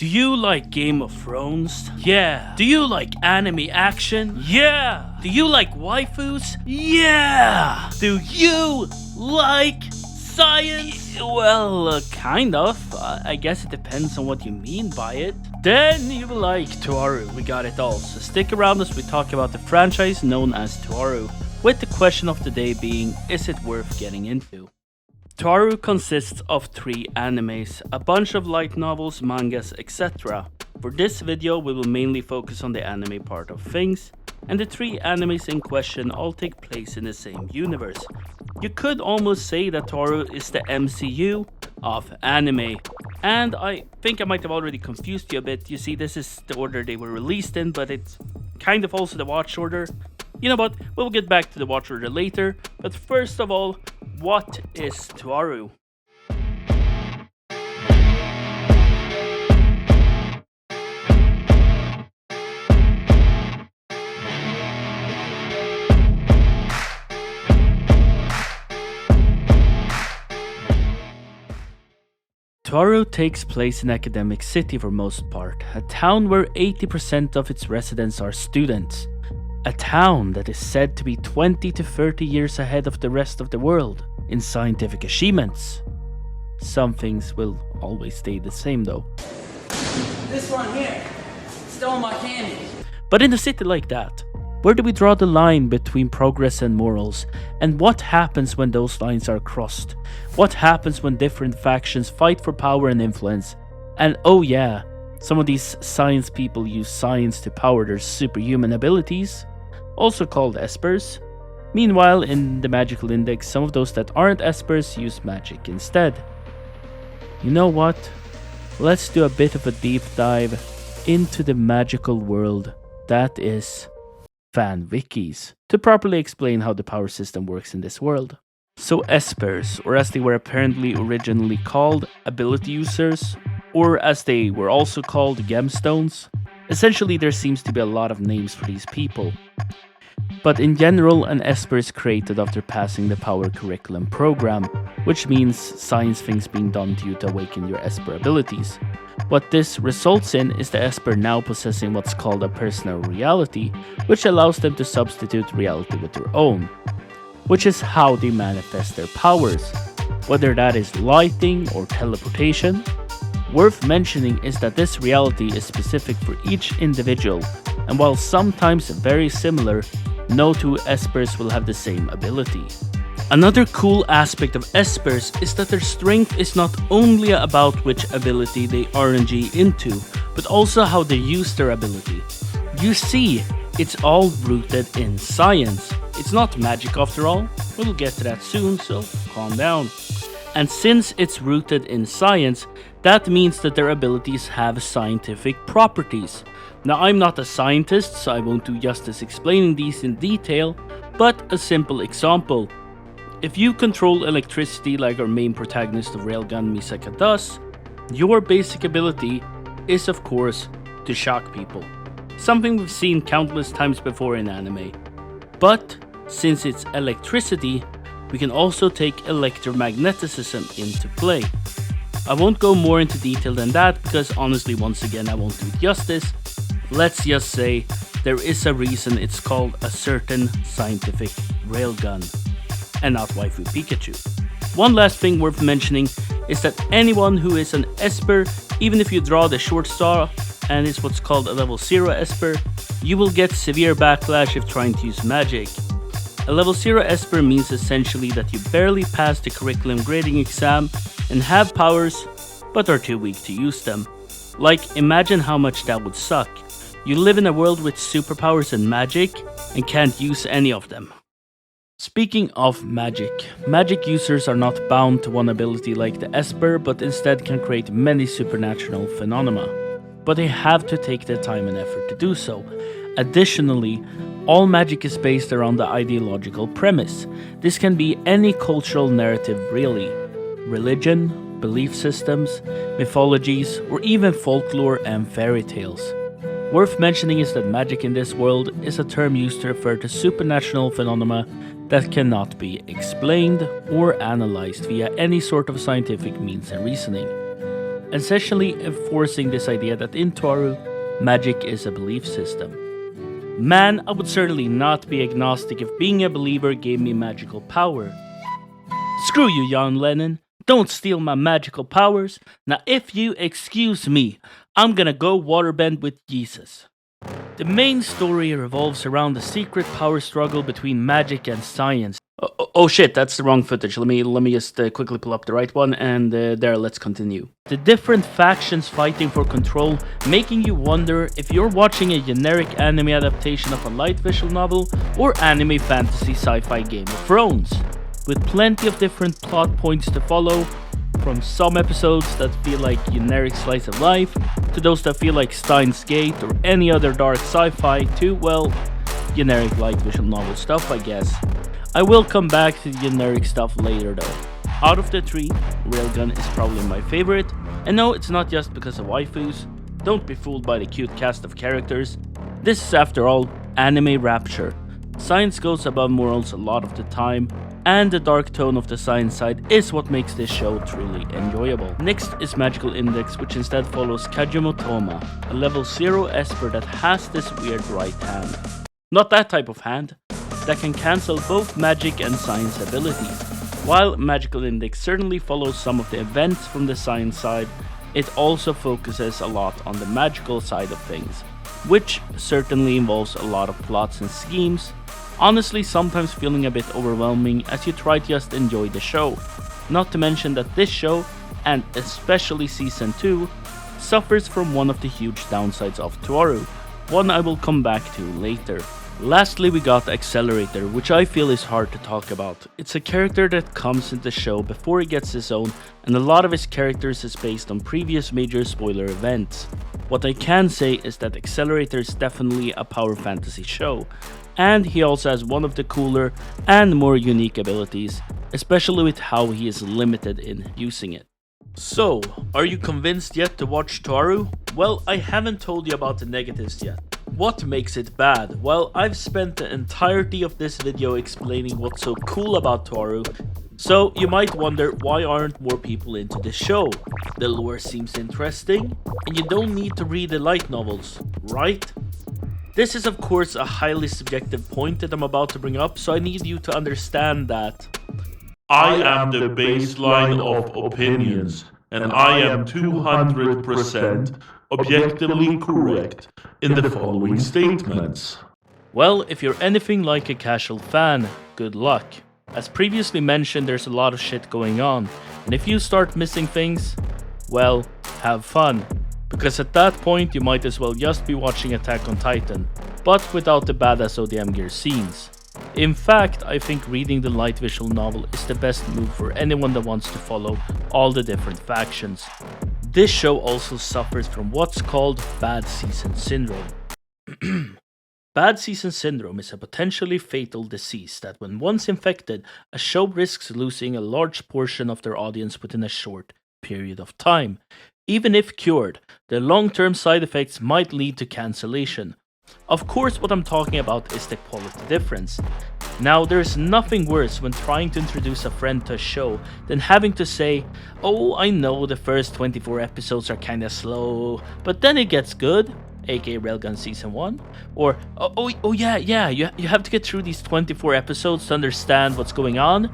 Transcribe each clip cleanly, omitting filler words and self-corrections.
Do you like Game of Thrones? Yeah. Do you like anime action? Yeah. Do you like waifus? Yeah. Do you like science? Well, kind of. I guess it depends on what you mean by it. Then you like Toaru. We got it all. So stick around as we talk about the franchise known as Toaru, with the question of the day being, is it worth getting into? Toaru consists of 3 animes, a bunch of light novels, mangas, etc. For this video we will mainly focus on the anime part of things, and the 3 animes in question all take place in the same universe. You could almost say that Toaru is the MCU of anime, and I think I might have already confused you a bit. You see, this is the order they were released in, but it's kind of also the watch order. You know what, we'll get back to the watch order later, but first of all, what is Toaru? Toaru takes place in Academic City for most part, a town where 80% of its residents are students. A town that is said to be 20 to 30 years ahead of the rest of the world in scientific achievements. Some things will always stay the same though. This one here stole my candy. But in a city like that, where do we draw the line between progress and morals? And what happens when those lines are crossed? What happens when different factions fight for power and influence? And oh yeah, some of these science people use science to power their superhuman abilities, also called espers. Meanwhile, in the magical index, some of those that aren't espers use magic instead. You know what? Let's do a bit of a deep dive into the magical world that is fan wikis, to properly explain how the power system works in this world. So espers, or as they were apparently originally called, ability users, or as they were also called, gemstones. Essentially, there seems to be a lot of names for these people. But in general, an esper is created after passing the power curriculum program, which means science things being done to you to awaken your esper abilities. What this results in is the esper now possessing what's called a personal reality, which allows them to substitute reality with their own, which is how they manifest their powers, whether that is lighting or teleportation. Worth mentioning is that this reality is specific for each individual, and while sometimes very similar, no 2 espers will have the same ability. Another cool aspect of espers is that their strength is not only about which ability they RNG into, but also how they use their ability. You see, it's all rooted in science. It's not magic after all. We'll get to that soon, so calm down. And since it's rooted in science, that means that their abilities have scientific properties. Now, I'm not a scientist, so I won't do justice explaining these in detail, but a simple example. If you control electricity like our main protagonist of Railgun Misaka does, your basic ability is of course to shock people. Something we've seen countless times before in anime. But since it's electricity, we can also take electromagnetism into play. I won't go more into detail than that because honestly, once again, I won't do it justice. Let's just say there is a reason it's called a certain scientific railgun and not Waifu Pikachu. One last thing worth mentioning is that anyone who is an esper, even if you draw the short straw and is what's called a level 0 esper, you will get severe backlash if trying to use magic. A level 0 esper means essentially that you barely pass the curriculum grading exam and have powers, but are too weak to use them. Like, imagine how much that would suck. You live in a world with superpowers and magic, and can't use any of them. Speaking of magic, magic users are not bound to one ability like the esper, but instead can create many supernatural phenomena. But they have to take the time and effort to do so. Additionally, all magic is based around the ideological premise. This can be any cultural narrative really. Religion, belief systems, mythologies, or even folklore and fairy tales. Worth mentioning is that magic in this world is a term used to refer to supernatural phenomena that cannot be explained or analyzed via any sort of scientific means and reasoning. essentially enforcing this idea that in Toaru, magic is a belief system. Man, I would certainly not be agnostic if being a believer gave me magical power. Screw you, John Lennon. Don't steal my magical powers. Now, if you excuse me, I'm gonna go waterbend with Jesus. The main story revolves around the secret power struggle between magic and science. Oh shit, that's the wrong footage. Let me just quickly pull up the right one, and there, let's continue. The different factions fighting for control, making you wonder if you're watching a generic anime adaptation of a light visual novel or anime fantasy sci-fi Game of Thrones. With plenty of different plot points to follow, from some episodes that feel like generic slice of life, to those that feel like Steins Gate or any other dark sci-fi, to, well, generic light visual novel stuff, I guess. I will come back to the generic stuff later though. Out of the three, Railgun is probably my favorite, and no, it's not just because of waifus. Don't be fooled by the cute cast of characters. This is, after all, anime rapture. Science goes above morals a lot of the time, and the dark tone of the science side is what makes this show truly enjoyable. Next is Magical Index, which instead follows Kaiju Toma, a level 0 Esper that has this weird right hand. Not that type of hand, that can cancel both magic and science abilities. While Magical Index certainly follows some of the events from the science side, it also focuses a lot on the magical side of things, which certainly involves a lot of plots and schemes, honestly sometimes feeling a bit overwhelming as you try to just enjoy the show. Not to mention that this show, and especially Season 2, suffers from one of the huge downsides of Toaru, one I will come back to later. Lastly, we got Accelerator, which I feel is hard to talk about. It's a character that comes into the show before he gets his own, and a lot of his characters is based on previous major spoiler events. What I can say is that Accelerator is definitely a power fantasy show, and he also has one of the cooler and more unique abilities, especially with how he is limited in using it. So, are you convinced yet to watch Toaru? Well, I haven't told you about the negatives yet. What makes it bad? Well, I've spent the entirety of this video explaining what's so cool about Toaru, so you might wonder why aren't more people into this show? The lore seems interesting, and you don't need to read the light novels, right? This is of course a highly subjective point that I'm about to bring up, so I need you to understand that I am the baseline of opinions, and I am 200% objectively correct in the following statements. Well, if you're anything like a casual fan, good luck. As previously mentioned, there's a lot of shit going on, and if you start missing things, well, have fun. Because at that point, you might as well just be watching Attack on Titan, but without the badass ODM gear scenes. In fact, I think reading the light visual novel is the best move for anyone that wants to follow all the different factions. This show also suffers from what's called Bad Season Syndrome. Bad Season Syndrome is a potentially fatal disease that when once infected, a show risks losing a large portion of their audience within a short period of time. Even if cured, the long-term side effects might lead to cancellation. Of course, what I'm talking about is the quality difference. Now, there's nothing worse when trying to introduce a friend to a show than having to say, oh, I know the first 24 episodes are kinda slow, but then it gets good, aka Railgun Season 1, or, yeah, you have to get through these 24 episodes to understand what's going on,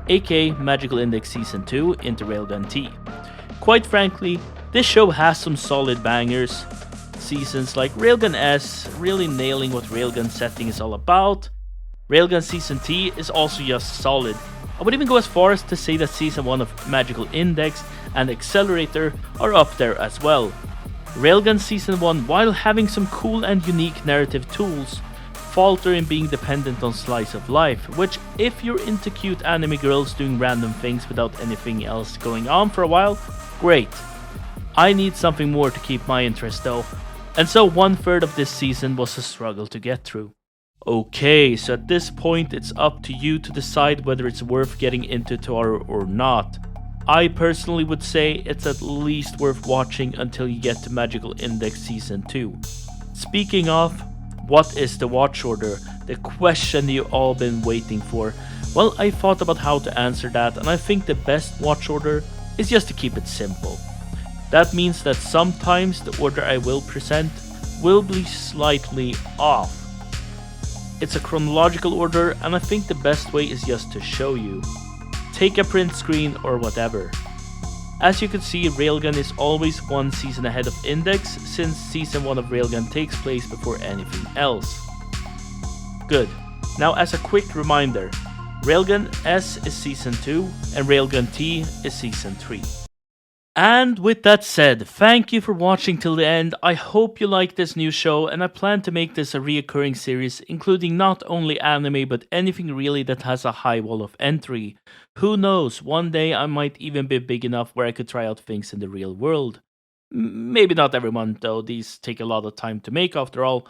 aka Magical Index Season 2 into Railgun T. Quite frankly, this show has some solid bangers. Seasons like Railgun S really nailing what Railgun setting is all about. Railgun Season T is also just solid. I would even go as far as to say that Season 1 of Magical Index and Accelerator are up there as well. Railgun Season 1, while having some cool and unique narrative tools, falter in being dependent on slice of life, which if you're into cute anime girls doing random things without anything else going on for a while, great. I need something more to keep my interest though, and so 1/3 of this season was a struggle to get through. Okay, so at this point it's up to you to decide whether it's worth getting into Toaru or not. I personally would say it's at least worth watching until you get to Magical Index Season 2. Speaking of, what is the watch order? The question you've all been waiting for. Well, I thought about how to answer that, and I think the best watch order is just to keep it simple. That means that sometimes the order I will present will be slightly off. It's a chronological order, and I think the best way is just to show you. Take a print screen or whatever. As you can see, Railgun is always one season ahead of Index, since season 1 of Railgun takes place before anything else. Good. Now as a quick reminder, Railgun S is season 2 and Railgun T is season 3. And with that said, thank you for watching till the end. I hope you like this new show, and I plan to make this a reoccurring series, including not only anime but anything really that has a high wall of entry. Who knows, one day I might even be big enough where I could try out things in the real world. Maybe not every month though, these take a lot of time to make after all.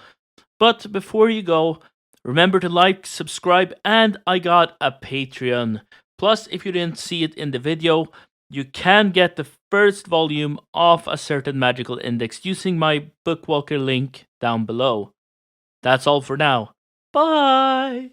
But before you go, remember to like, subscribe, and I got a Patreon. Plus, if you didn't see it in the video, you can get the first volume of a certain magical index using my Bookwalker link down below. That's all for now. Bye!